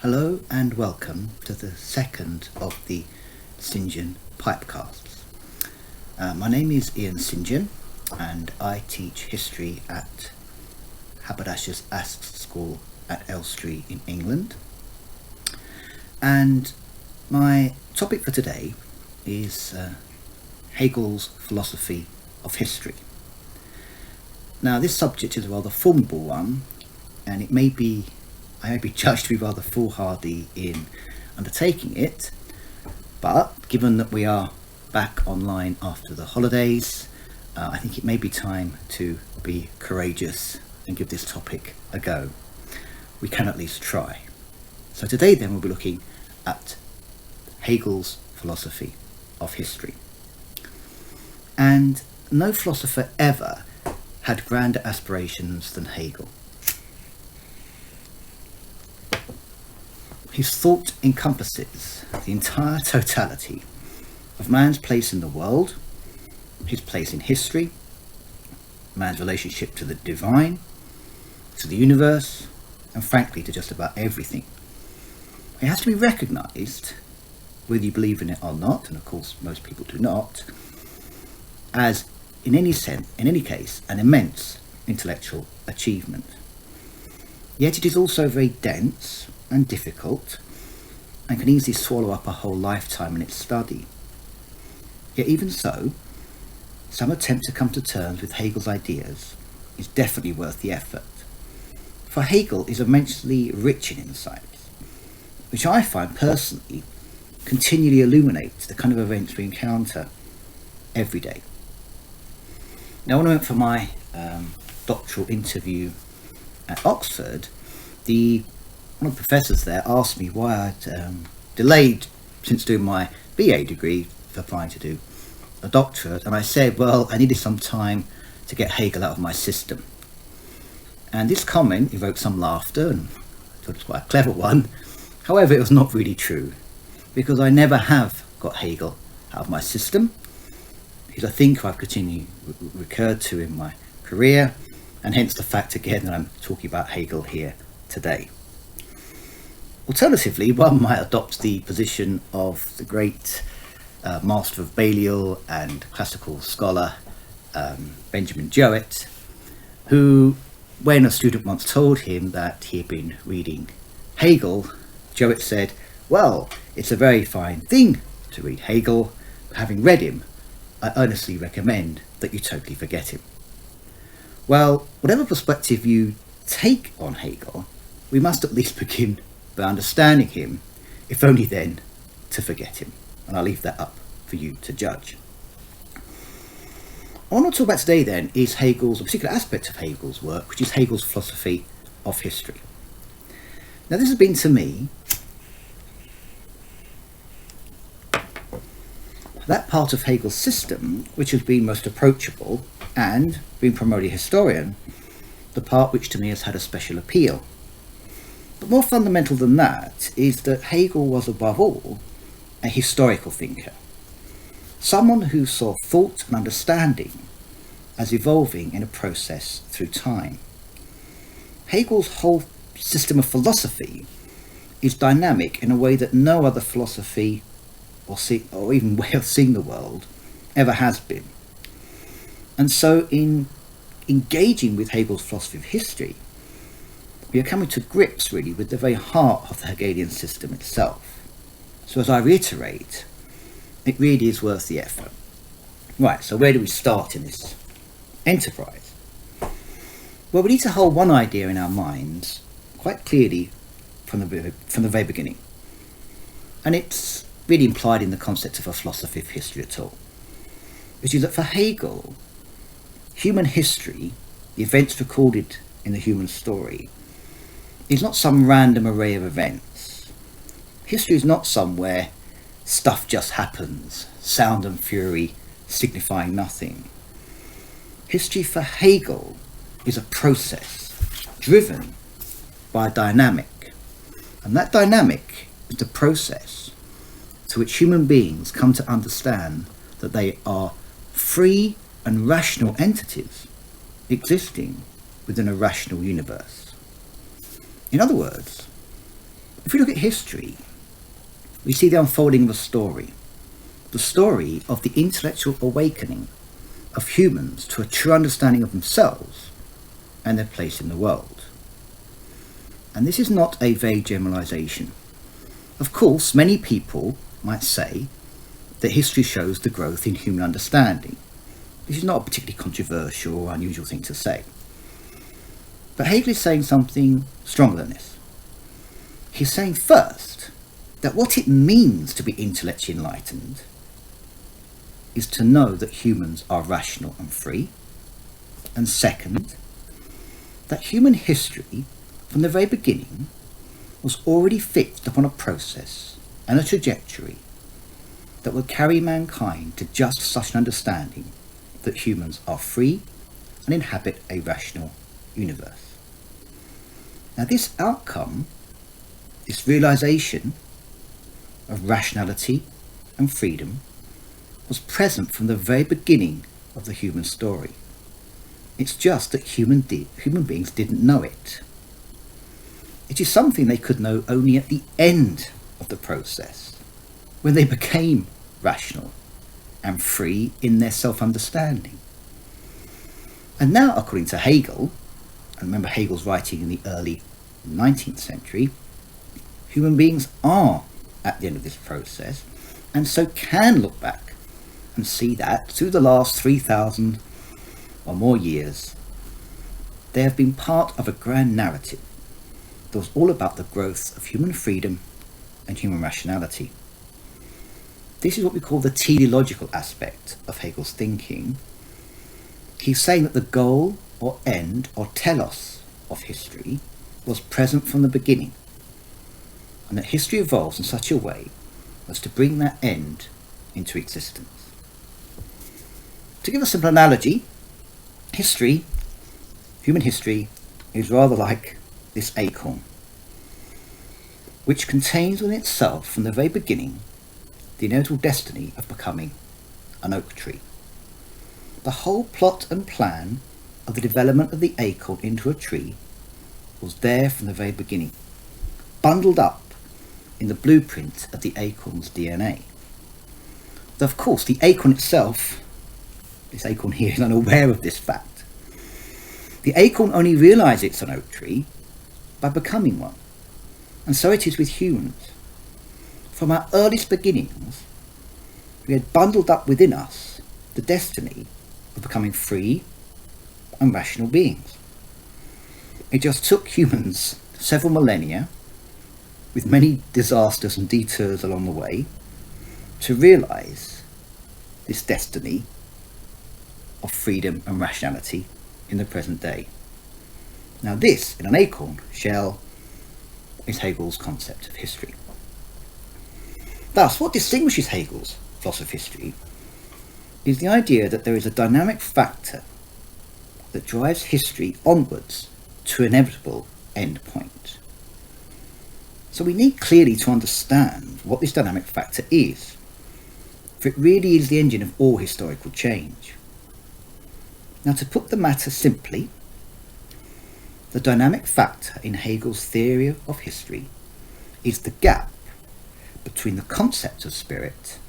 Hello and welcome to the second of the St. John Pipecasts. My name is Ian St. John and I teach history at Haberdashers' Aske's School at Elstree in England. And my topic for today is Hegel's philosophy of history. Now this subject is a rather formidable one, and I may be judged to be rather foolhardy in undertaking it, but given that we are back online after the holidays, I think it may be time to be courageous and give this topic a go. We can at least try. So today then we'll be looking at Hegel's philosophy of history. And no philosopher ever had grander aspirations than Hegel. His thought encompasses the entire totality of man's place in the world, his place in history, man's relationship to the divine, to the universe, and frankly to just about everything. It has to be recognised, whether you believe in it or not, and of course most people do not, as in any case, an immense intellectual achievement. Yet it is also very dense and difficult, and can easily swallow up a whole lifetime in its study. Yet even so, some attempt to come to terms with Hegel's ideas is definitely worth the effort. For Hegel is immensely rich in insights, which I find personally continually illuminates the kind of events we encounter every day. Now when I went for my doctoral interview at Oxford, one of the professors there asked me why I'd delayed since doing my BA degree for applying to do a doctorate, and I said, well, I needed some time to get Hegel out of my system. And this comment evoked some laughter, and I thought it was quite a clever one. However, it was not really true, because I never have got Hegel out of my system. He's a thinker I've continually recurred to in my career, and hence the fact again that I'm talking about Hegel here today. Alternatively, one might adopt the position of the great master of Balliol and classical scholar Benjamin Jowett, who, when a student once told him that he had been reading Hegel, Jowett said, well, it's a very fine thing to read Hegel, but having read him, I earnestly recommend that you totally forget him. Well, whatever perspective you take on Hegel, we must at least begin by understanding him, if only then to forget him. And I'll leave that up for you to judge. What I want to talk about today then is a particular aspect of Hegel's work, which is Hegel's philosophy of history. Now this has been to me that part of Hegel's system which has been most approachable, and, being primarily a historian, the part which to me has had a special appeal. But more fundamental than that is that Hegel was above all a historical thinker, someone who saw thought and understanding as evolving in a process through time. Hegel's whole system of philosophy is dynamic in a way that no other philosophy or even way of seeing the world ever has been. And so in engaging with Hegel's philosophy of history, we are coming to grips really with the very heart of the Hegelian system itself. So as I reiterate, it really is worth the effort. Right, so where do we start in this enterprise? Well, we need to hold one idea in our minds quite clearly from the very beginning. And it's really implied in the concept of a philosophy of history at all, which is that for Hegel, human history, the events recorded in the human story, is not some random array of events. History is not somewhere stuff just happens, sound and fury signifying nothing. History for Hegel is a process driven by a dynamic, and that dynamic is the process to which human beings come to understand that they are free and rational entities existing within a rational universe. In other words, If we look at history, we see the unfolding of a story. The story of the intellectual awakening of humans to a true understanding of themselves and their place in the world. And this is not a vague generalization. Of course, many people might say that history shows the growth in human understanding. This is not a particularly controversial or unusual thing to say. But Hegel is saying something stronger than this. He's saying first that what it means to be intellectually enlightened is to know that humans are rational and free, and second, that human history from the very beginning was already fixed upon a process and a trajectory that would carry mankind to just such an understanding that humans are free and inhabit a rational universe. Now this outcome, this realization of rationality and freedom, was present from the very beginning of the human story. It's just that human beings didn't know it. It is something they could know only at the end of the process, when they became rational and free in their self-understanding. And now, according to Hegel, and remember Hegel's writing in the early 19th century, human beings are at the end of this process, and so can look back and see that through the last 3,000 or more years, they have been part of a grand narrative that was all about the growth of human freedom and human rationality. This is what we call the teleological aspect of Hegel's thinking. He's saying that the goal or end or telos of history was present from the beginning, and that history evolves in such a way as to bring that end into existence. To give a simple analogy, human history, is rather like this acorn, which contains within itself from the very beginning the inevitable destiny of becoming an oak tree. The whole plot and plan of the development of the acorn into a tree was there from the very beginning, bundled up in the blueprint of the acorn's DNA. Though of course the acorn itself, this acorn here, is unaware of this fact. The acorn only realizes it's an oak tree by becoming one. And so it is with humans. From our earliest beginnings, we had bundled up within us the destiny of becoming free and rational beings. It just took humans several millennia, with many disasters and detours along the way, to realize this destiny of freedom and rationality in the present day. Now this, in an acorn shell, is Hegel's concept of history. Thus, what distinguishes Hegel's philosophy of history is the idea that there is a dynamic factor that drives history onwards to an inevitable end point. So we need clearly to understand what this dynamic factor is, for it really is the engine of all historical change. Now, to put the matter simply, the dynamic factor in Hegel's theory of history is the gap between the concept of spirit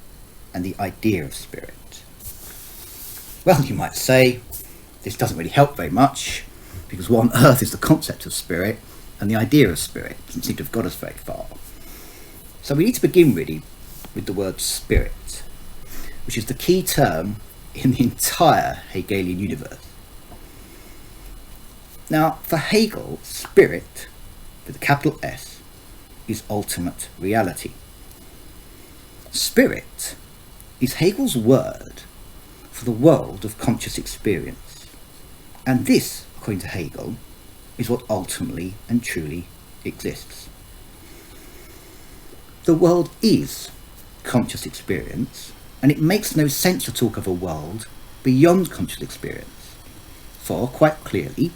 and the idea of spirit. Well, you might say, this doesn't really help very much, because what on earth is the concept of spirit and the idea of spirit? It doesn't seem to have got us very far. So we need to begin really with the word spirit, which is the key term in the entire Hegelian universe. Now, for Hegel, spirit, with a capital S, is ultimate reality. Spirit is Hegel's word for the world of conscious experience. And this, according to Hegel, is what ultimately and truly exists. The world is conscious experience, and it makes no sense to talk of a world beyond conscious experience. For, quite clearly,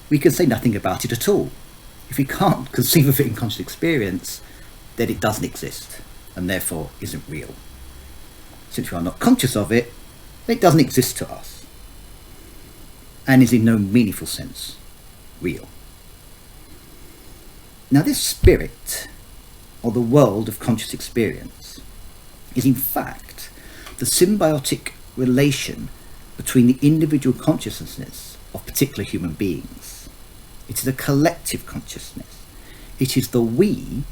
we can say nothing about it at all. If we can't conceive of it in conscious experience, then it doesn't exist, and therefore isn't real. Since we are not conscious of it, then it doesn't exist to us, and is in no meaningful sense real. Now this spirit or the world of conscious experience, is in fact the symbiotic relation between the individual consciousnesses of particular human beings. It is a collective consciousness. It is the we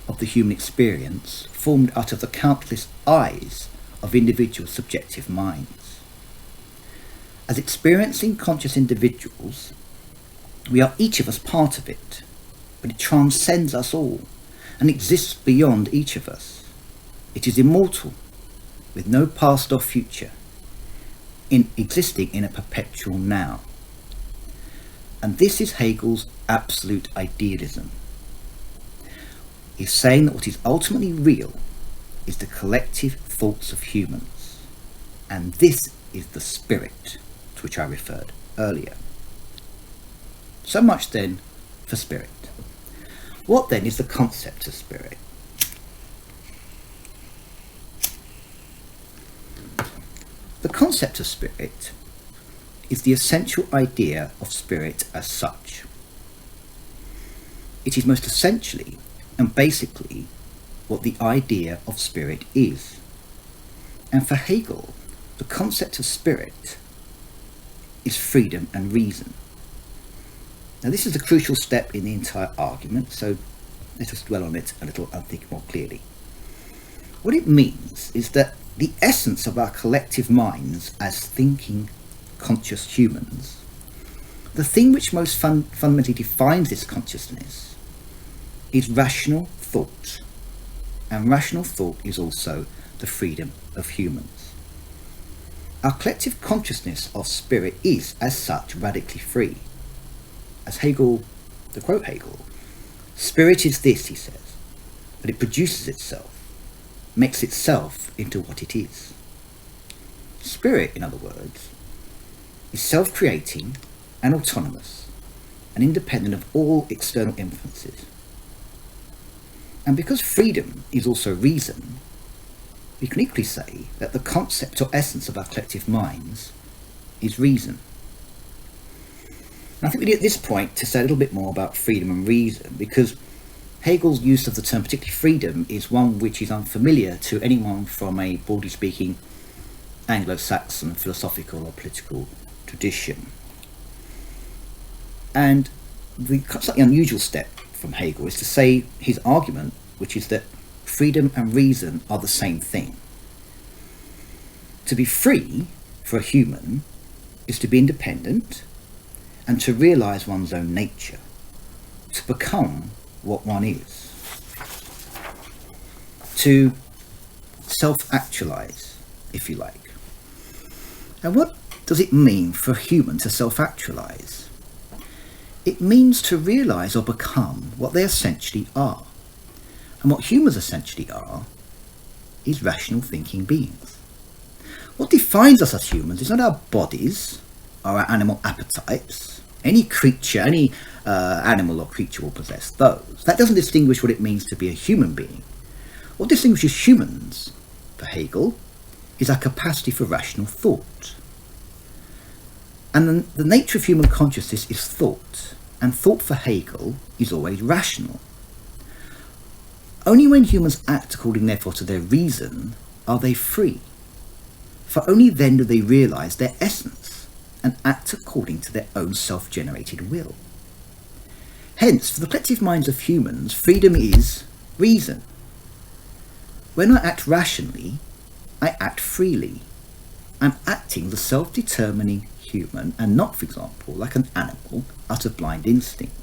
of the human experience formed out of the countless I's of individual subjective minds. As experiencing conscious individuals, we are each of us part of it, but it transcends us all and exists beyond each of us. It is immortal, with no past or future, existing in a perpetual now. And this is Hegel's absolute idealism. He's saying that what is ultimately real is the collective thoughts of humans, and this is the spirit to which I referred earlier. So much then for spirit. What then is the concept of spirit? The concept of spirit is the essential idea of spirit as such. It is most essentially and basically what the idea of spirit is. And for Hegel, the concept of spirit is freedom and reason. Now this is a crucial step in the entire argument, so let us dwell on it a little and think more clearly. What it means is that the essence of our collective minds as thinking, conscious humans, the thing which most fundamentally defines this consciousness is rational thought. And rational thought is also the freedom of humans. Our collective consciousness of spirit is, as such, radically free. As Hegel, to quote Hegel, spirit is this, he says, that it produces itself, makes itself into what it is. Spirit, in other words, is self-creating and autonomous and independent of all external influences. And because freedom is also reason, we can equally say that the concept or essence of our collective minds is reason. And I think we need at this point to say a little bit more about freedom and reason, because Hegel's use of the term, particularly freedom, is one which is unfamiliar to anyone from a broadly speaking Anglo-Saxon philosophical or political tradition. And the slightly unusual step from Hegel is to say his argument, which is that freedom and reason are the same thing. To be free for a human is to be independent and to realise one's own nature, to become what one is, to self-actualise, if you like. And what does it mean for a human to self-actualise? It means to realise or become what they essentially are. And what humans essentially are is rational thinking beings. What defines us as humans is not our bodies or our animal appetites. Any creature, any animal or creature will possess those. That doesn't distinguish what it means to be a human being. What distinguishes humans, for Hegel, is our capacity for rational thought. And the nature of human consciousness is thought, and thought for Hegel is always rational. Only when humans act according, therefore, to their reason are they free, for only then do they realise their essence and act according to their own self-generated will. Hence, for the collective minds of humans, freedom is reason. When I act rationally, I act freely. I'm acting the self-determining human and not, for example, like an animal out of blind instinct.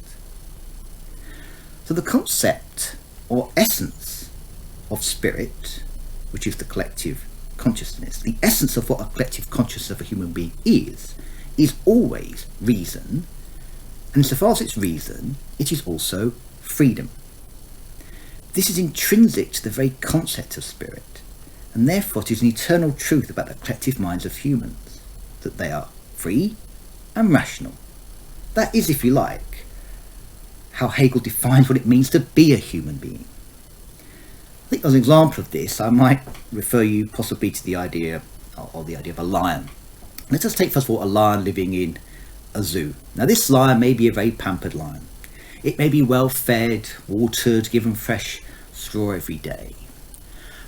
So the concept or essence of spirit, which is the collective consciousness, the essence of what a collective consciousness of a human being is always reason, and insofar as it's reason, it is also freedom. This is intrinsic to the very concept of spirit, and therefore it is an eternal truth about the collective minds of humans, that they are free and rational. That is, if you like, how Hegel defines what it means to be a human being. I think as an example of this, I might refer you possibly to the idea of a lion. Let us take first of all a lion living in a zoo. Now this lion may be a very pampered lion. It may be well fed, watered, given fresh straw every day.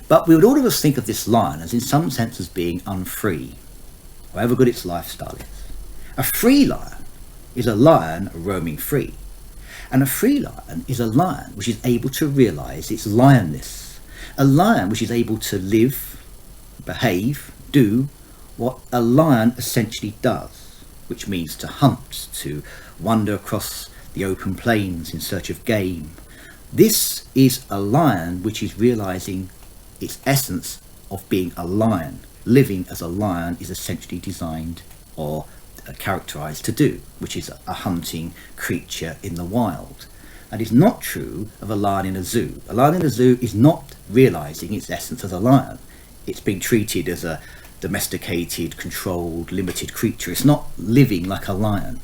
But we would all of us think of this lion as in some sense as being unfree, however good its lifestyle is. A free lion is a lion roaming free. And a free lion is a lion which is able to realise its lionness. A lion which is able to live, behave, do what a lion essentially does, which means to hunt, to wander across the open plains in search of game. This is a lion which is realising its essence of being a lion. Living as a lion is essentially designed or characterised to do, which is a hunting creature in the wild. That is not true of a lion in a zoo. A lion in a zoo is not realising its essence as a lion. It's being treated as a domesticated, controlled, limited creature. It's not living like a lion.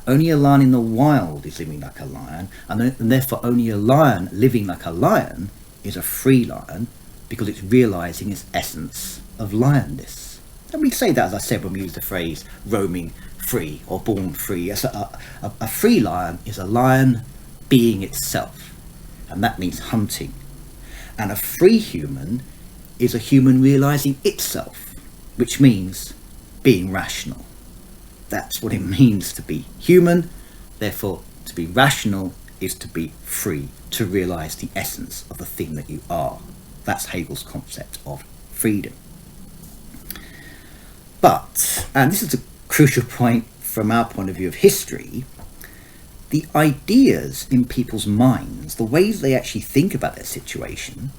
Only a lion in the wild is living like a lion, and therefore only a lion living like a lion is a free lion, because it's realising its essence of lionness. And we say that, as I said, when we use the phrase roaming free or born free. A free lion is a lion being itself, and that means hunting. And a free human is a human realising itself, which means being rational. That's what it means to be human. Therefore, to be rational is to be free, to realise the essence of the thing that you are. That's Hegel's concept of freedom. But, and this is a crucial point from our point of view of history, the ideas in people's minds, the ways they actually think about their situation,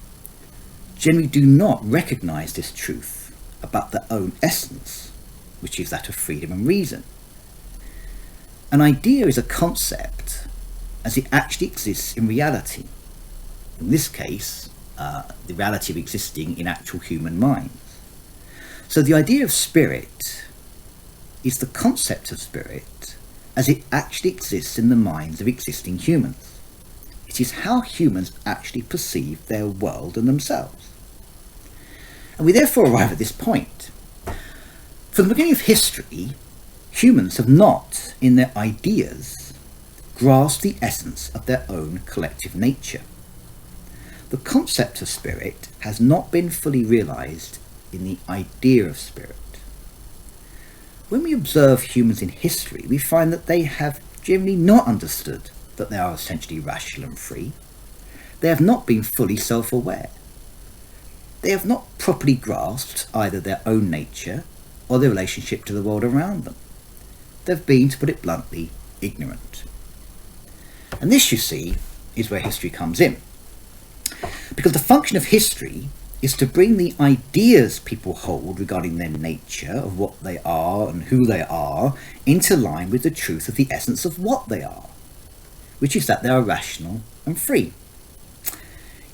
generally do not recognise this truth about their own essence, which is that of freedom and reason. An idea is a concept as it actually exists in reality. In this case, the reality of existing in actual human minds. So the idea of spirit is the concept of spirit as it actually exists in the minds of existing humans. It is how humans actually perceive their world and themselves. And we therefore arrive at this point. From the beginning of history, humans have not, in their ideas, grasped the essence of their own collective nature. The concept of spirit has not been fully realised in the idea of spirit. When we observe humans in history, we find that they have generally not understood that they are essentially rational and free. They have not been fully self-aware. They have not properly grasped either their own nature or their relationship to the world around them. They've been, to put it bluntly, ignorant. And this, you see, is where history comes in. Because the function of history is to bring the ideas people hold regarding their nature, of what they are and who they are, into line with the truth of the essence of what they are, which is that they are rational and free.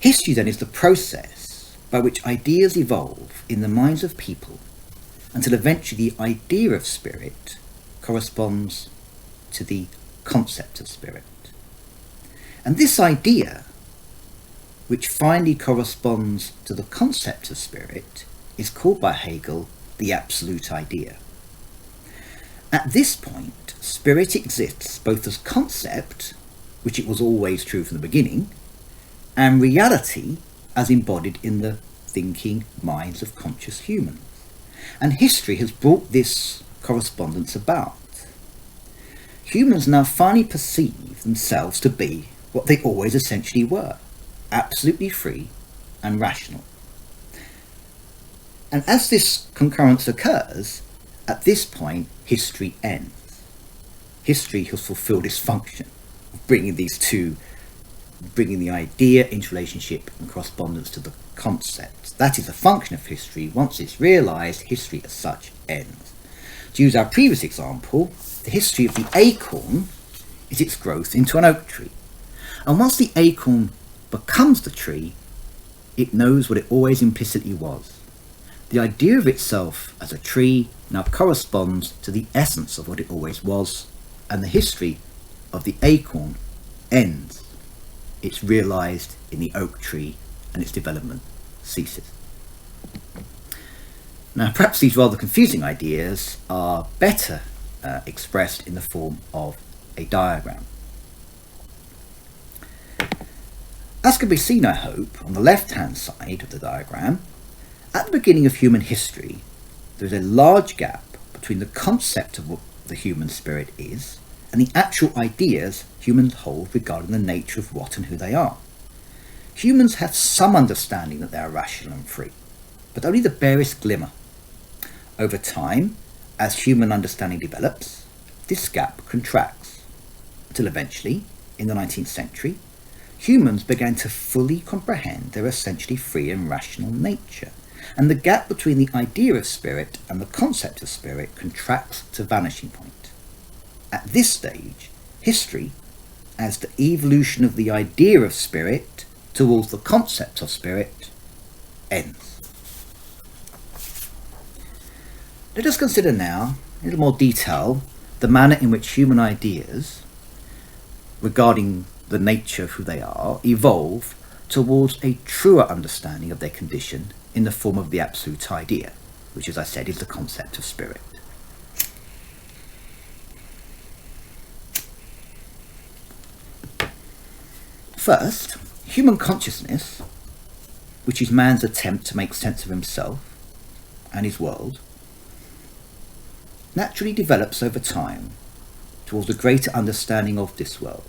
History then is the process by which ideas evolve in the minds of people until eventually the idea of spirit corresponds to the concept of spirit. And this idea, which finally corresponds to the concept of spirit, is called by Hegel the absolute idea. At this point, spirit exists both as concept, which it was always true from the beginning, and reality as embodied in the thinking minds of conscious humans. And history has brought this correspondence about. Humans now finally perceive themselves to be what they always essentially were: absolutely free and rational. And as this concurrence occurs, at this point history ends. History has fulfilled its function of bringing the idea into relationship and correspondence to the concept. That is the function of history. Once it's realised, history as such ends. To use our previous example, the history of the acorn is its growth into an oak tree. And once the acorn becomes the tree, it knows what it always implicitly was. The idea of itself as a tree now corresponds to the essence of what it always was, and the history of the acorn ends. It's realised in the oak tree, and its development ceases. Now, perhaps these rather confusing ideas are better expressed in the form of a diagram. As can be seen, I hope, on the left-hand side of the diagram, at the beginning of human history, there is a large gap between the concept of what the human spirit is and the actual ideas humans hold regarding the nature of what and who they are. Humans have some understanding that they are rational and free, but only the barest glimmer. Over time, as human understanding develops, this gap contracts, until eventually, in the 19th century, humans began to fully comprehend their essentially free and rational nature, and the gap between the idea of spirit and the concept of spirit contracts to vanishing point. At this stage, history, as the evolution of the idea of spirit towards the concept of spirit, ends. Let us consider now, in a little more detail, the manner in which human ideas regarding the nature of who they are evolve towards a truer understanding of their condition in the form of the absolute idea, which, as I said, is the concept of spirit. First, human consciousness, which is man's attempt to make sense of himself and his world, naturally develops over time towards a greater understanding of this world.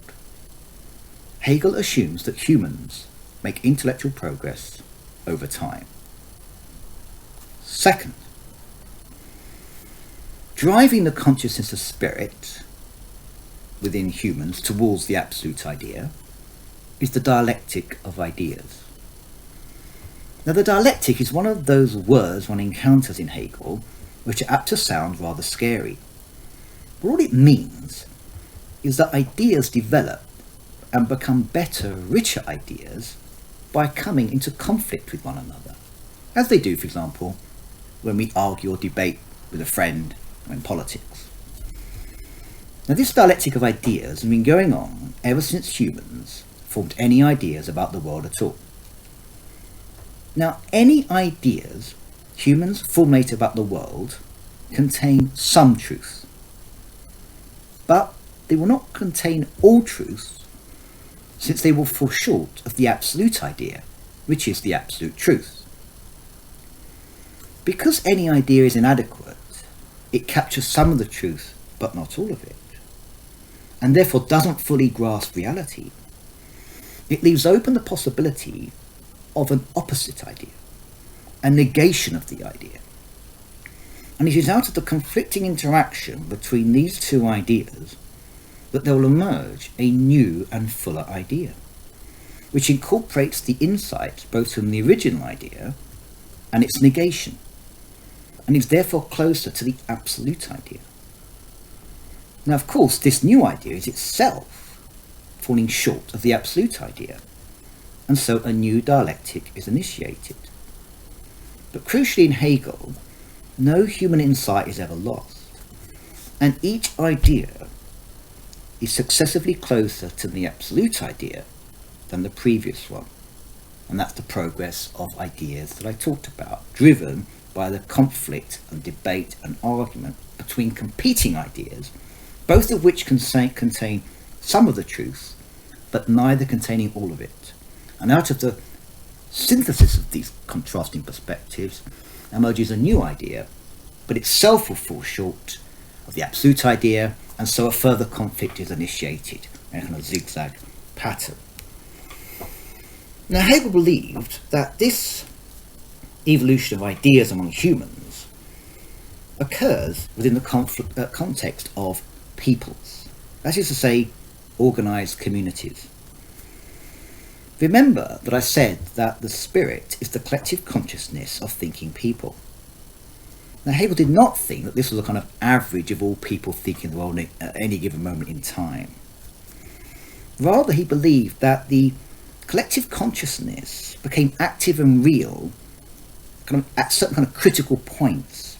Hegel assumes that humans make intellectual progress over time. Second, driving the consciousness of spirit within humans towards the absolute idea is the dialectic of ideas. Now, the dialectic is one of those words one encounters in Hegel which are apt to sound rather scary. But all it means is that ideas develop and become better, richer ideas by coming into conflict with one another, as they do, for example, when we argue or debate with a friend or in politics. Now, this dialectic of ideas has been going on ever since humans formed any ideas about the world at all. Now, any ideas humans formulate about the world contain some truth, but they will not contain all truths, since they will fall short of the absolute idea, which is the absolute truth. Because any idea is inadequate, it captures some of the truth, but not all of it, and therefore doesn't fully grasp reality. It leaves open the possibility of an opposite idea, a negation of the idea. And it is out of the conflicting interaction between these two ideas that there will emerge a new and fuller idea, which incorporates the insights both from the original idea and its negation, and is therefore closer to the absolute idea. Now, of course, this new idea is itself falling short of the absolute idea, and so a new dialectic is initiated. But crucially in Hegel, no human insight is ever lost, and each idea is successively closer to the absolute idea than the previous one. And that's the progress of ideas that I talked about, driven by the conflict and debate and argument between competing ideas, both of which contain some of the truth, but neither containing all of it. And out of the synthesis of these contrasting perspectives emerges a new idea, but itself will fall short of the absolute idea, and so a further conflict is initiated in a kind of zigzag pattern. Now, Hegel believed that this evolution of ideas among humans occurs within the context of peoples, that is to say, organised communities. Remember that I said that the spirit is the collective consciousness of thinking people. Now, Hegel did not think that this was a kind of average of all people thinking the world at any given moment in time. Rather, he believed that the collective consciousness became active and real kind of at certain kind of critical points,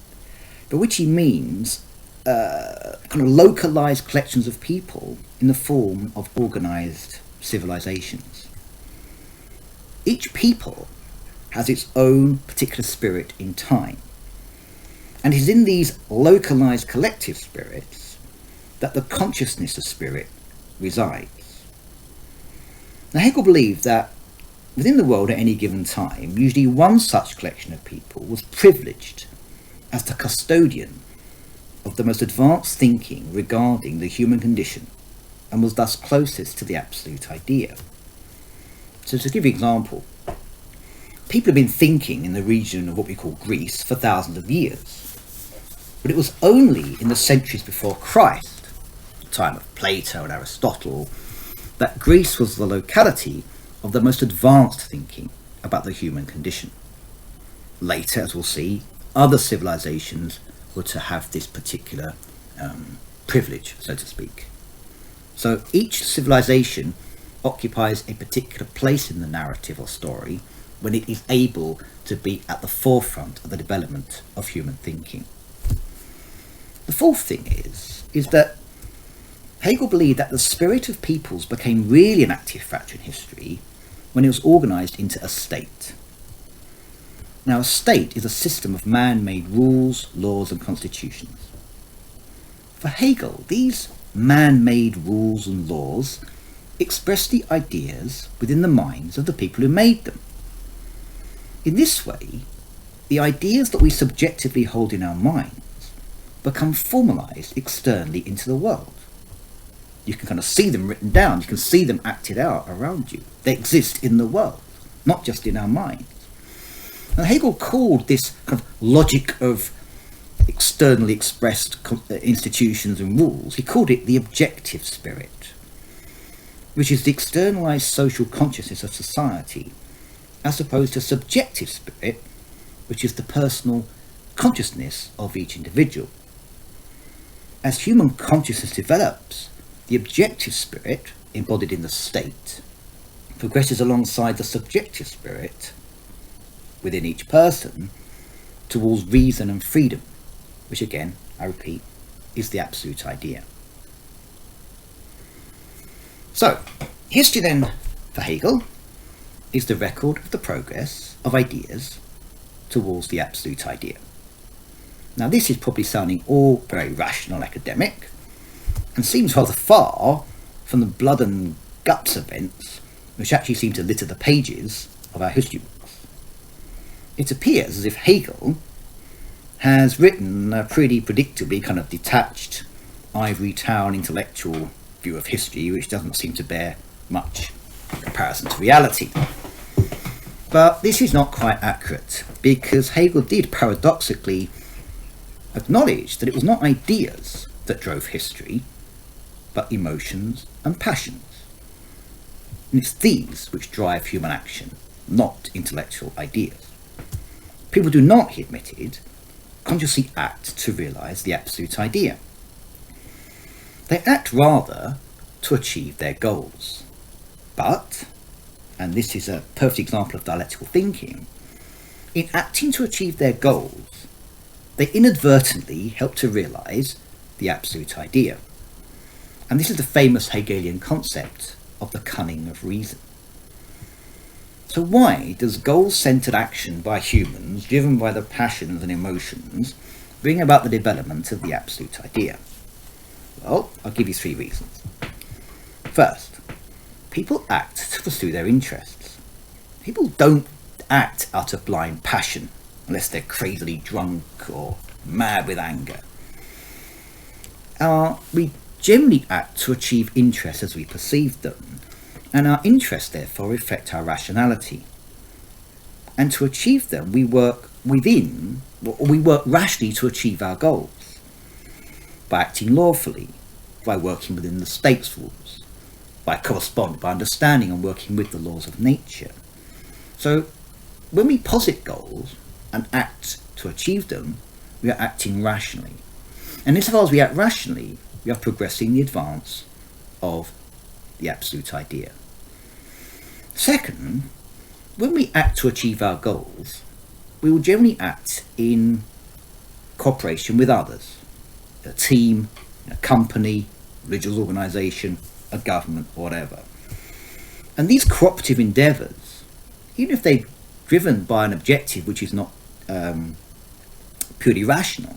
by which he means kind of localized collections of people in the form of organized civilizations. Each people has its own particular spirit in time, and it is in these localized collective spirits that the consciousness of spirit resides. Now, Hegel believed that within the world at any given time, usually one such collection of people was privileged as the custodian of the most advanced thinking regarding the human condition, and was thus closest to the absolute idea. So to give you an example, people have been thinking in the region of what we call Greece for thousands of years. But it was only in the centuries before Christ, the time of Plato and Aristotle, that Greece was the locality of the most advanced thinking about the human condition. Later, as we'll see, other civilizations were to have this particular privilege, so to speak. So each civilization occupies a particular place in the narrative or story when it is able to be at the forefront of the development of human thinking. The fourth thing is that Hegel believed that the spirit of peoples became really an active factor in history when it was organised into a state. Now, a state is a system of man-made rules, laws and constitutions. For Hegel, these man-made rules and laws express the ideas within the minds of the people who made them. In this way, the ideas that we subjectively hold in our minds become formalised externally into the world. You can kind of see them written down, you can see them acted out around you. They exist in the world, not just in our minds. And Hegel called this kind of logic of externally expressed institutions and rules, he called it the objective spirit, which is the externalized social consciousness of society, as opposed to subjective spirit, which is the personal consciousness of each individual. As human consciousness develops, the objective spirit, embodied in the state, progresses alongside the subjective spirit within each person towards reason and freedom, which again, I repeat, is the absolute idea. So, history then, for Hegel, is the record of the progress of ideas towards the absolute idea. Now, this is probably sounding all very rational academic, and seems rather far from the blood and guts events which actually seem to litter the pages of our history books. It appears as if Hegel has written a pretty predictably kind of detached, ivory tower intellectual view of history, which doesn't seem to bear much comparison to reality. But this is not quite accurate, because Hegel did paradoxically acknowledge that it was not ideas that drove history, but emotions and passions. And it's these which drive human action, not intellectual ideas. People do not, he admitted, consciously act to realise the absolute idea. They act rather to achieve their goals. But, and this is a perfect example of dialectical thinking, in acting to achieve their goals, they inadvertently help to realise the absolute idea. And this is the famous Hegelian concept of the cunning of reason. So why does goal-centred action by humans, driven by the passions and emotions, bring about the development of the absolute idea? Well, I'll give you 3 reasons. First, people act to pursue their interests. People don't act out of blind passion, unless they're crazily drunk or mad with anger. We generally act to achieve interests as we perceive them, and our interests therefore reflect our rationality. And to achieve them, we work rationally to achieve our goals, by acting lawfully, by working within the state's rules, by understanding and working with the laws of nature. So when we posit goals and act to achieve them, we are acting rationally. And insofar as we act rationally, we are progressing the advance of the absolute idea. Second, when we act to achieve our goals, we will generally act in cooperation with others, a team, a company, religious organisation, a government, whatever. And these cooperative endeavours, even if they're driven by an objective which is not purely rational,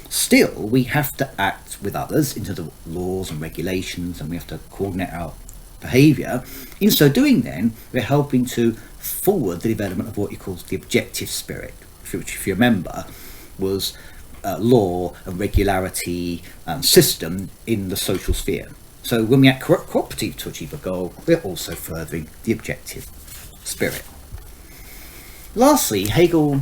still we have to act with others into the laws and regulations, and we have to coordinate our behaviour. In so doing then, we're helping to forward the development of what he calls the objective spirit, which, if you remember, was law and regularity and system in the social sphere. So when we act cooperative to achieve a goal, we're also furthering the objective spirit. Lastly, Hegel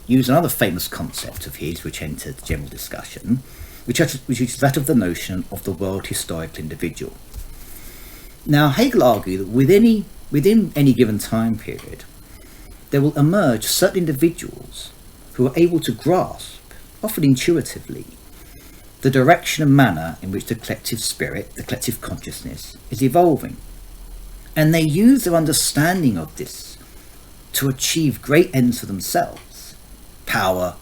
used another famous concept of his which entered general discussion, which is that of the notion of the world historical individual. Now, Hegel argued that within any given time period, there will emerge certain individuals who are able to grasp, often intuitively, the direction and manner in which the collective spirit, the collective consciousness, is evolving. And they use their understanding of this to achieve great ends for themselves, power,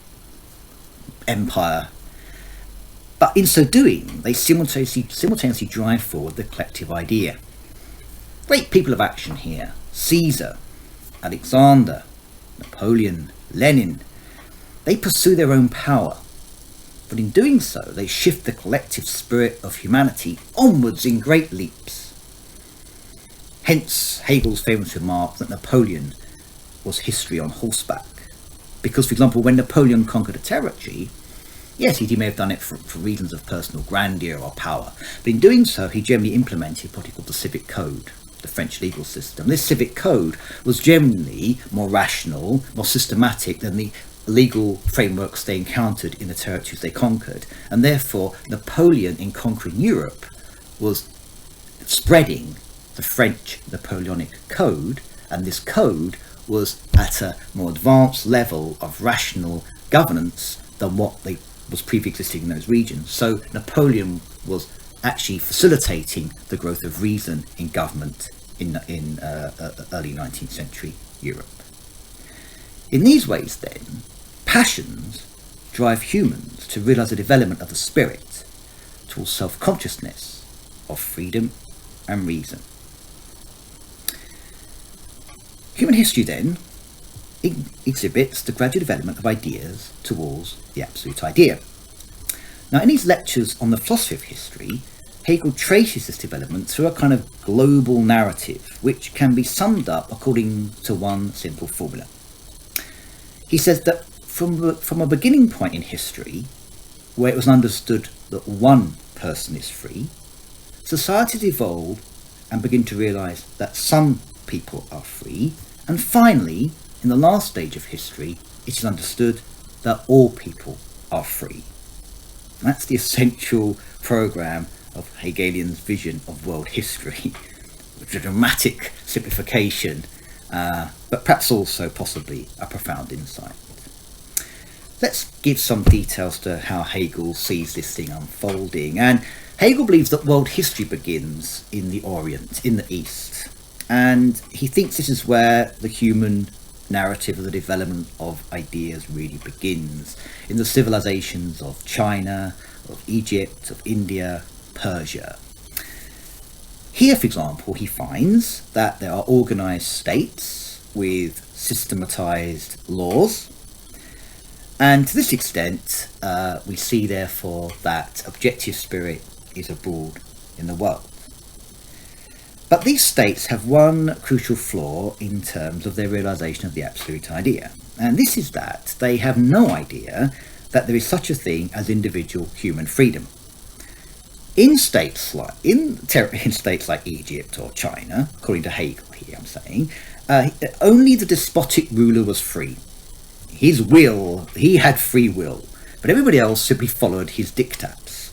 empire. But in so doing, they simultaneously drive forward the collective idea. Great people of action here: Caesar, Alexander, Napoleon, Lenin. They pursue their own power, but in doing so, they shift the collective spirit of humanity onwards in great leaps. Hence Hegel's famous remark that Napoleon was history on horseback. Because, for example, when Napoleon conquered a territory, yes, he may have done it for reasons of personal grandeur or power, but in doing so, he generally implemented what he called the civic code, the French legal system. This civic code was generally more rational, more systematic than the legal frameworks they encountered in the territories they conquered, and therefore Napoleon, in conquering Europe, was spreading the French Napoleonic code, and this code was at a more advanced level of rational governance than what was pre-existing in those regions. So Napoleon was actually facilitating the growth of reason in government in early 19th century Europe. In these ways then, passions drive humans to realise the development of the spirit towards self-consciousness of freedom and reason. Human history then exhibits the gradual development of ideas towards the absolute idea. Now, in his lectures on the philosophy of history, Hegel traces this development through a kind of global narrative, which can be summed up according to one simple formula. He says that from a beginning point in history, where it was understood that one person is free, societies evolve and begin to realise that some people are free, and finally, in the last stage of history, it is understood that all people are free. And that's the essential programme of Hegelian's vision of world history, which is a dramatic simplification, but perhaps also possibly a profound insight. Let's give some details to how Hegel sees this thing unfolding. And Hegel believes that world history begins in the Orient, in the East. And he thinks this is where the human narrative of the development of ideas really begins, in the civilizations of China, of Egypt, of India, Persia. Here, for example, he finds that there are organised states with systematized laws, and to this extent we see therefore that objective spirit is abroad in the world. But these states have one crucial flaw in terms of their realisation of the absolute idea, and this is that they have no idea that there is such a thing as individual human freedom. In states like Egypt or China, according to Hegel here I'm saying, only the despotic ruler was free. He had free will, but everybody else simply followed his diktats.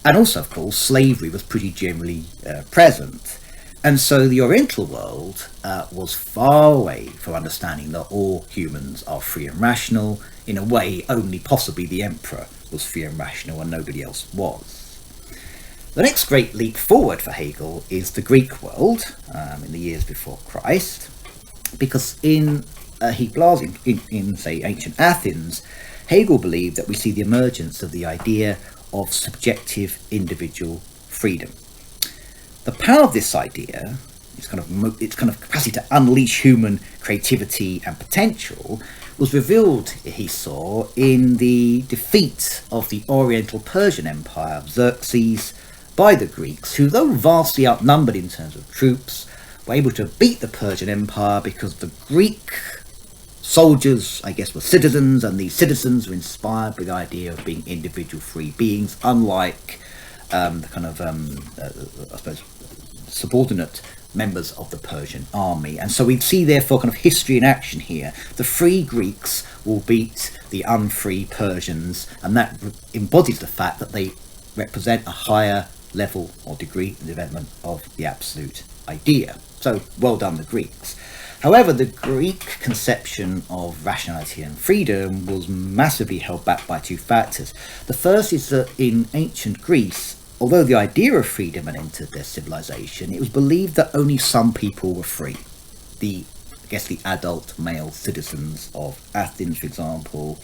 And also, of course, slavery was pretty generally present. And so the Oriental world was far away from understanding that all humans are free and rational. In a way, only possibly the emperor was free and rational and nobody else was. The next great leap forward for Hegel is the Greek world in the years before Christ, because in say, ancient Athens, Hegel believed that we see the emergence of the idea of subjective individual freedom. The power of this idea, its kind of capacity to unleash human creativity and potential, was revealed, he saw, in the defeat of the Oriental Persian Empire of Xerxes by the Greeks, who, though vastly outnumbered in terms of troops, were able to beat the Persian Empire because the Greek soldiers, I guess, were citizens, and these citizens were inspired by the idea of being individual free beings, unlike the kind of, I suppose, subordinate members of the Persian army. And so we see, therefore, kind of history in action here. The free Greeks will beat the unfree Persians, and that embodies the fact that they represent a higher level or degree in development of the absolute idea. So, well done, the Greeks. However, the Greek conception of rationality and freedom was massively held back by two factors. The first is that in ancient Greece, although the idea of freedom had entered their civilization, it was believed that only some people were free. The adult male citizens of Athens, for example,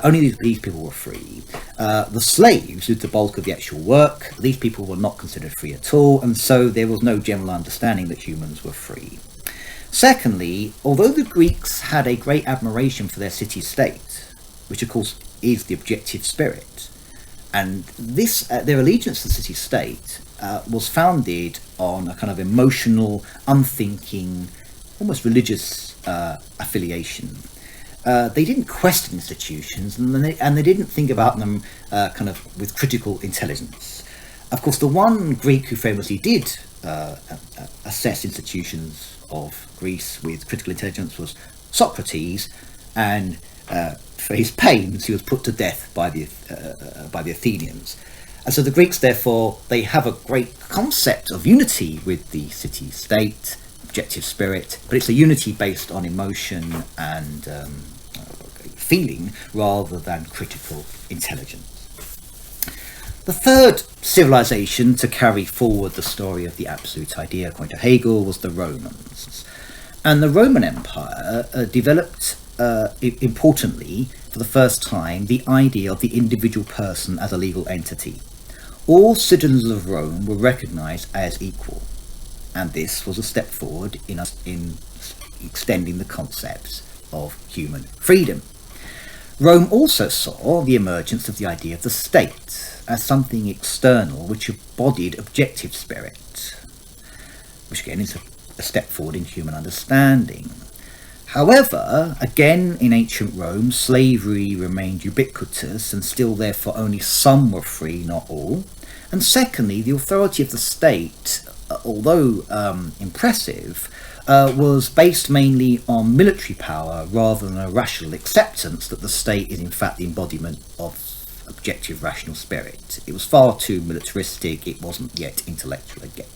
only these people were free. The slaves did the bulk of the actual work. These people were not considered free at all, and so there was no general understanding that humans were free. Secondly, although the Greeks had a great admiration for their city-state, which of course is the objective spirit, and this their allegiance to the city-state was founded on a kind of emotional, unthinking, almost religious affiliation. They didn't question institutions, and they didn't think about them kind of with critical intelligence. Of course, the one Greek who famously did assess institutions of Greece with critical intelligence was Socrates, and for his pains he was put to death by the Athenians. And so the Greeks, therefore, they have a great concept of unity with the city-state, objective spirit, but it's a unity based on emotion and feeling rather than critical intelligence. The third civilization to carry forward the story of the absolute idea, according to Hegel, was the Romans. And the Roman Empire developed, importantly, for the first time, the idea of the individual person as a legal entity. All citizens of Rome were recognized as equal, and this was a step forward in extending the concepts of human freedom. Rome also saw the emergence of the idea of the state as something external which embodied objective spirit, which again is a step forward in human understanding. However, again in ancient Rome, slavery remained ubiquitous, and still therefore only some were free, not all. And secondly, the authority of the state, although impressive, was based mainly on military power rather than a rational acceptance that the state is in fact the embodiment of objective rational spirit. It was far too militaristic, it wasn't yet intellectual again.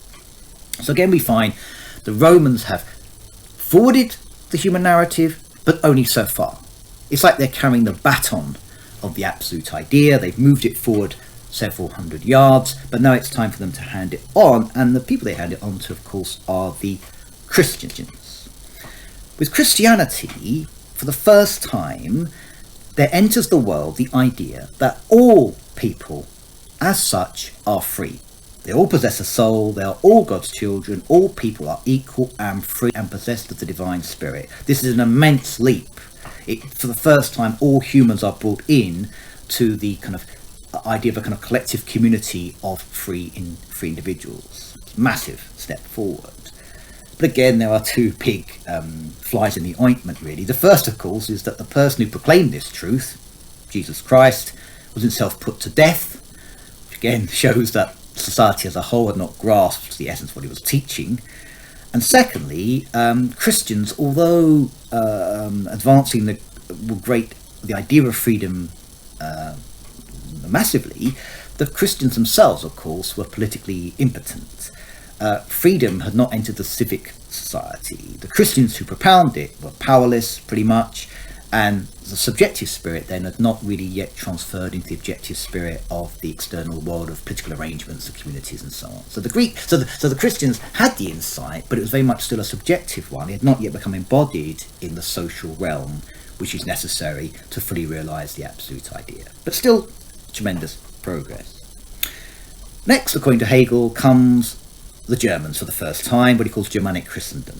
So again we find the Romans have forwarded the human narrative, but only so far. It's like they're carrying the baton of the absolute idea. They've moved it forward several hundred yards, but now it's time for them to hand it on, and the people they hand it on to, of course, are the Christians. With Christianity, for the first time, there enters the world the idea that all people, as such, are free. They all possess a soul, they are all God's children, all people are equal and free and possessed of the divine spirit. This is an immense leap. For the first time, all humans are brought in to the kind of idea of a kind of collective community of free individuals. It's a massive step forward. But again, there are two big flies in the ointment, really. The first, of course, is that the person who proclaimed this truth, Jesus Christ, was himself put to death, which again shows that society as a whole had not grasped the essence of what he was teaching. And secondly, Christians, although advancing the idea of freedom massively, the Christians themselves, of course, were politically impotent. Freedom had not entered the civic society. The Christians who propounded it were powerless, pretty much, and the subjective spirit then had not really yet transferred into the objective spirit of the external world of political arrangements, of communities, and so on. So the Christians had the insight, but it was very much still a subjective one. It had not yet become embodied in the social realm, which is necessary to fully realise the absolute idea. But still, tremendous progress. Next, according to Hegel, comes the Germans for the first time, what he calls Germanic Christendom.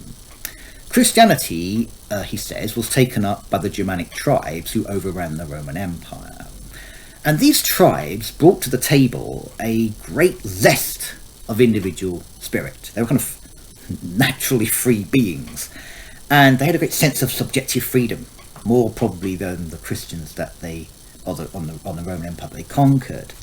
Christianity, he says, was taken up by the Germanic tribes who overran the Roman Empire. And these tribes brought to the table a great zest of individual spirit. They were kind of naturally free beings, and they had a great sense of subjective freedom, more probably than the Christians that they, on the Roman Empire they conquered.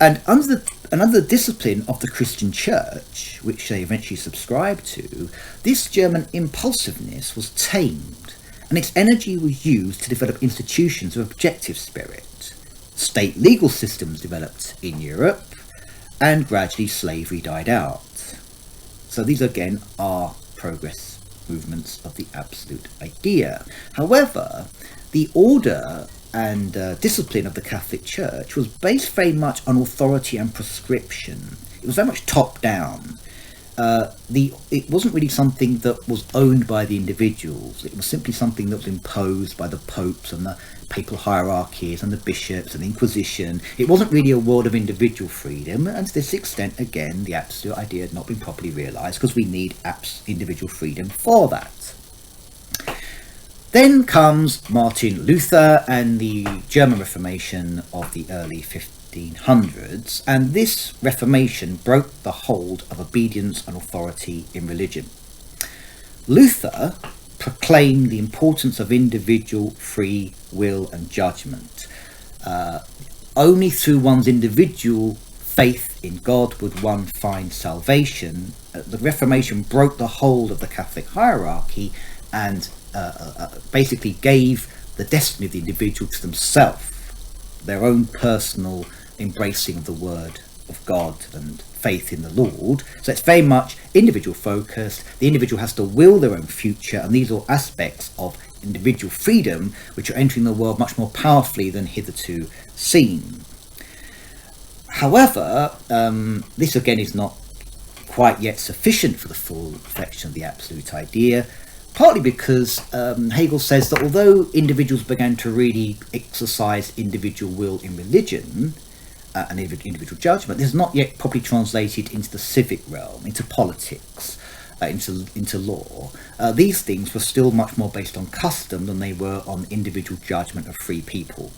And under the discipline of the Christian Church, which they eventually subscribed to, this German impulsiveness was tamed, and its energy was used to develop institutions of objective spirit. State legal systems developed in Europe, and gradually slavery died out. So these again are progress movements of the absolute idea. However, the order and discipline of the Catholic Church was based very much on authority and prescription. It was very much top down. It wasn't really something that was owned by the individuals. It was simply something that was imposed by the popes and the papal hierarchies and the bishops and the Inquisition. It wasn't really a world of individual freedom, and to this extent, again, the absolute idea had not been properly realised, because we need individual freedom for that. Then comes Martin Luther and the German Reformation of the early 1500s, and this Reformation broke the hold of obedience and authority in religion. Luther proclaimed the importance of individual free will and judgment. Only through one's individual faith in God would one find salvation. The Reformation broke the hold of the Catholic hierarchy and basically gave the destiny of the individual to themselves, their own personal embracing of the word of God and faith in the Lord. So it's very much individual focused. The individual has to will their own future, and these are aspects of individual freedom which are entering the world much more powerfully than hitherto seen. However, this again is not quite yet sufficient for the full perfection of the absolute idea, partly because Hegel says that although individuals began to really exercise individual will in religion and individual judgment, this is not yet properly translated into the civic realm, into politics, into law. These things were still much more based on custom than they were on individual judgment of free people.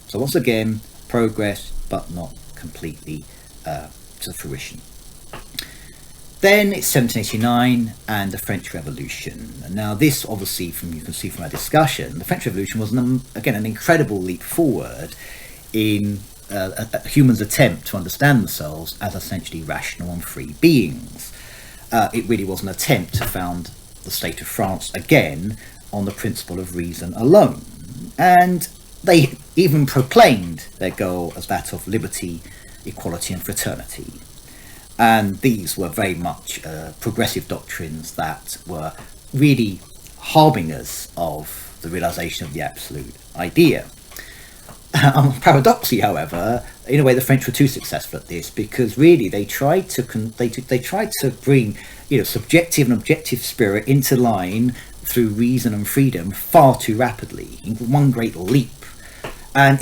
So once again, progress, but not completely to fruition. Then it's 1789 and the French Revolution. And now this, obviously, you can see from our discussion, the French Revolution was, again, an incredible leap forward in a human's attempt to understand themselves as essentially rational and free beings. It really was an attempt to found the state of France again on the principle of reason alone. And they even proclaimed their goal as that of liberty, equality and fraternity. And these were very much progressive doctrines that were really harbingers of the realisation of the absolute idea. Paradoxically, however, in a way, the French were too successful at this, because really they tried to bring, subjective and objective spirit into line through reason and freedom far too rapidly, in one great leap. And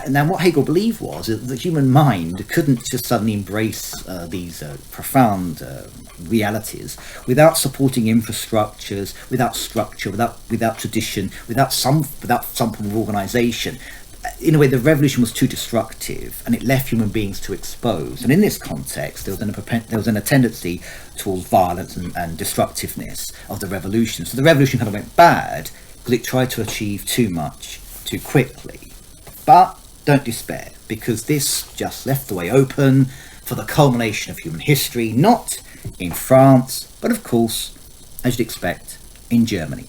now what Hegel believed was that the human mind couldn't just suddenly embrace these profound realities without supporting infrastructures, without structure, without tradition, without some form of organisation. In a way, the revolution was too destructive, and it left human beings too exposed. And in this context, there was a tendency towards violence and destructiveness of the revolution. So the revolution kind of went bad because it tried to achieve too much too quickly. But don't despair, because this just left the way open for the culmination of human history, not in France, but of course, as you'd expect, in Germany.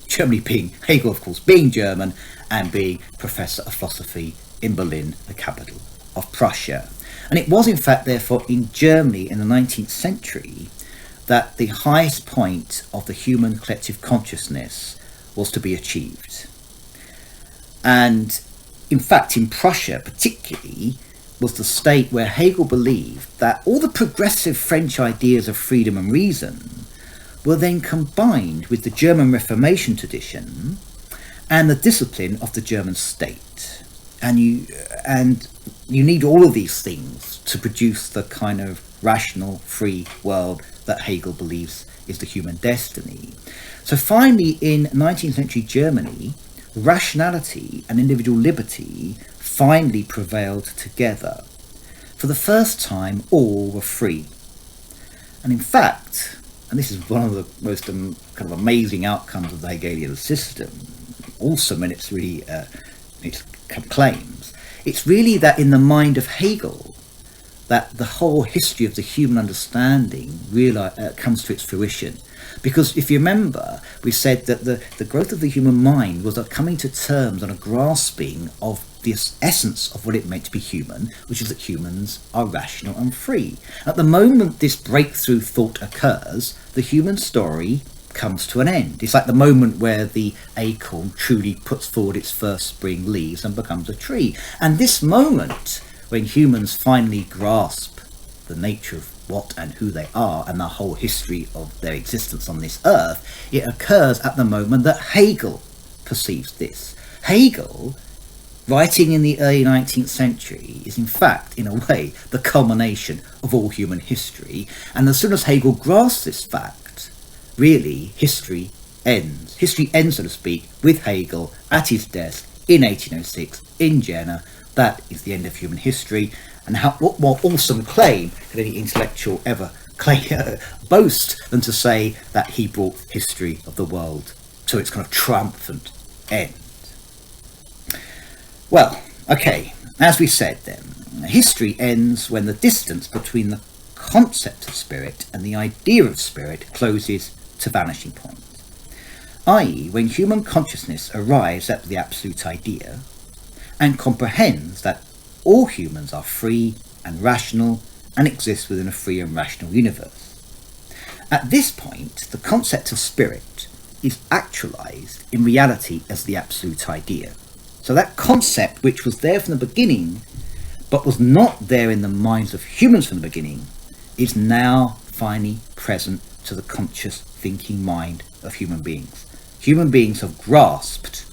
Germany being, Hegel of course, being German, and being Professor of Philosophy in Berlin, the capital of Prussia. And it was in fact therefore in Germany in the 19th century that the highest point of the human collective consciousness was to be achieved. And in fact, in Prussia particularly, was the state where Hegel believed that all the progressive French ideas of freedom and reason were then combined with the German Reformation tradition and the discipline of the German state. And you need all of these things to produce the kind of rational, free world that Hegel believes is the human destiny. So finally, in 19th century Germany, rationality and individual liberty finally prevailed together. For the first time, all were free. And in fact, and this is one of the most kind of amazing outcomes of the Hegelian system, also in its really its claims, it's really that in the mind of Hegel that the whole history of the human understanding really comes to its fruition. Because if you remember, we said that the growth of the human mind was a coming to terms and a grasping of this essence of what it meant to be human, which is that humans are rational and free. At the moment this breakthrough thought occurs, the human story comes to an end. It's like the moment where the acorn truly puts forward its first spring leaves and becomes a tree. And this moment, when humans finally grasp the nature of what and who they are and the whole history of their existence on this earth, it occurs at the moment that Hegel perceives this. Hegel, writing in the early 19th century, is in fact, in a way, the culmination of all human history. And as soon as Hegel grasps this fact, really, history ends. History ends, so to speak, with Hegel at his desk in 1806 in Jena. That is the end of human history. And what more awesome claim could any intellectual ever boast than to say that he brought history of the world to its kind of triumphant end? Well, okay, as we said then, history ends when the distance between the concept of spirit and the idea of spirit closes to vanishing point, i.e. when human consciousness arrives at the absolute idea and comprehends that all humans are free and rational and exist within a free and rational universe. At this point, the concept of spirit is actualized in reality as the absolute idea. So that concept, which was there from the beginning, but was not there in the minds of humans from the beginning, is now finally present to the conscious thinking mind of human beings. Human beings have grasped,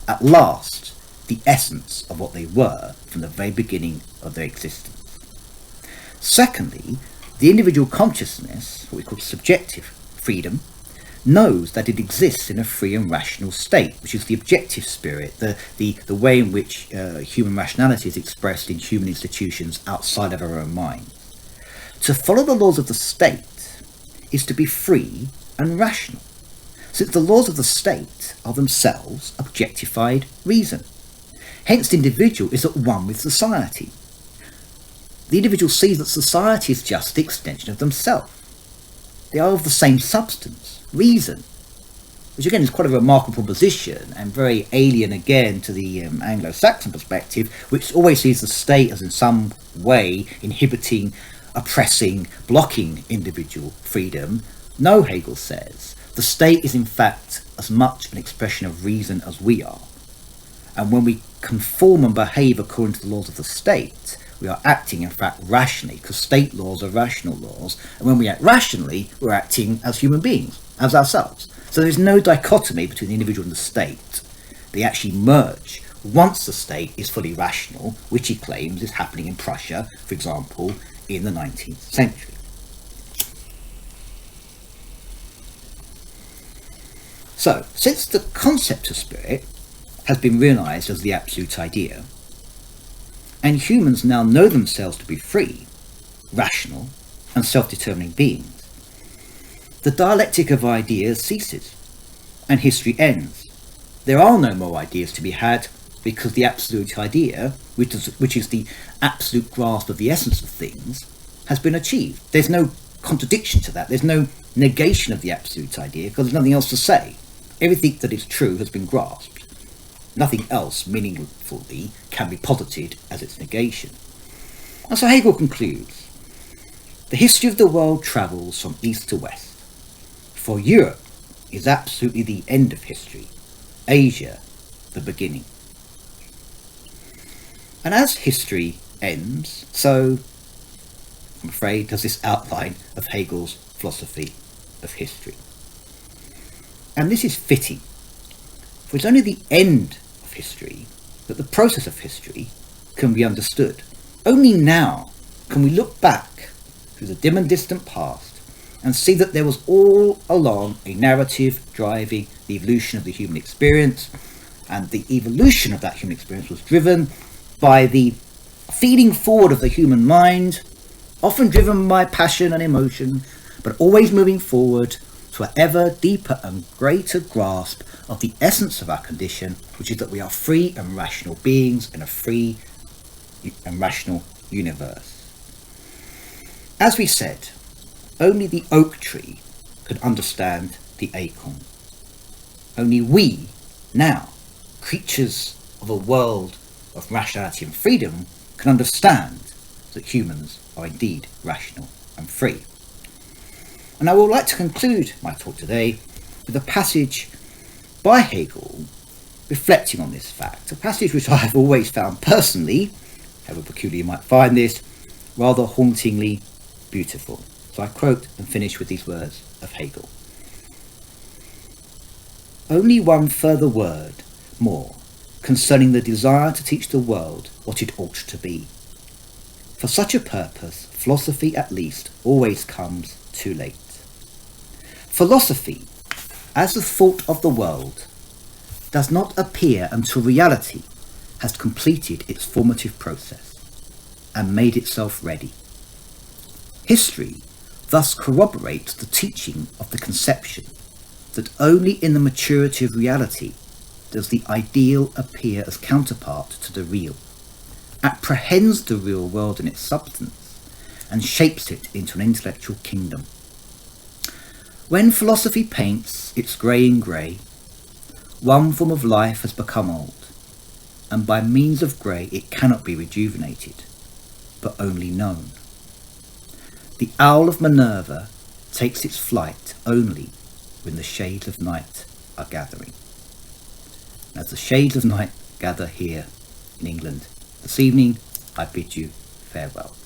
at last, the essence of what they were from the very beginning of their existence. Secondly, the individual consciousness, what we call subjective freedom, knows that it exists in a free and rational state, which is the objective spirit, the way in which human rationality is expressed in human institutions outside of our own minds. To follow the laws of the state is to be free and rational, since the laws of the state are themselves objectified reason. Hence, the individual is at one with society. The individual sees that society is just the extension of themselves. They are of the same substance, reason, which again is quite a remarkable proposition and very alien again to the Anglo-Saxon perspective, which always sees the state as in some way inhibiting, oppressing, blocking individual freedom. No, Hegel says, the state is in fact as much an expression of reason as we are. And when we conform and behave according to the laws of the state, we are acting in fact rationally, because state laws are rational laws, and when we act rationally, we're acting as human beings, as ourselves. So there's no dichotomy between the individual and the state. They actually merge once the state is fully rational, which he claims is happening in Prussia, for example, in the 19th century. So, since the concept of spirit has been realized as the absolute idea, and humans now know themselves to be free, rational, and self-determining beings, the dialectic of ideas ceases, and history ends. There are no more ideas to be had, because the absolute idea, which is the absolute grasp of the essence of things, has been achieved. There's no contradiction to that. There's no negation of the absolute idea, because there's nothing else to say. Everything that is true has been grasped. Nothing else meaningfully can be posited as its negation. And so Hegel concludes, the history of the world travels from east to west. For Europe is absolutely the end of history, Asia the beginning. And as history ends, so, I'm afraid, does this outline of Hegel's philosophy of history. And this is fitting, for it's only the end of history that the process of history can be understood. Only now can we look back through the dim and distant past and see that there was all along a narrative driving the evolution of the human experience, and the evolution of that human experience was driven by the feeding forward of the human mind, often driven by passion and emotion, but always moving forward to an ever deeper and greater grasp of the essence of our condition, which is that we are free and rational beings in a free and rational universe. As we said, only the oak tree could understand the acorn. Only we, now, creatures of a world of rationality and freedom, can understand that humans are indeed rational and free. And I would like to conclude my talk today with a passage by Hegel reflecting on this fact, a passage which I have always found personally, however peculiar you might find this, rather hauntingly beautiful. So I quote and finish with these words of Hegel. Only one further word more concerning the desire to teach the world what it ought to be. For such a purpose, philosophy at least always comes too late. Philosophy, as the thought of the world, does not appear until reality has completed its formative process and made itself ready. History thus corroborates the teaching of the conception that only in the maturity of reality does the ideal appear as counterpart to the real, apprehends the real world in its substance, and shapes it into an intellectual kingdom. When philosophy paints its grey in grey, one form of life has become old, and by means of grey it cannot be rejuvenated, but only known. The owl of Minerva takes its flight only when the shades of night are gathering. As the shades of night gather here in England this evening, I bid you farewell.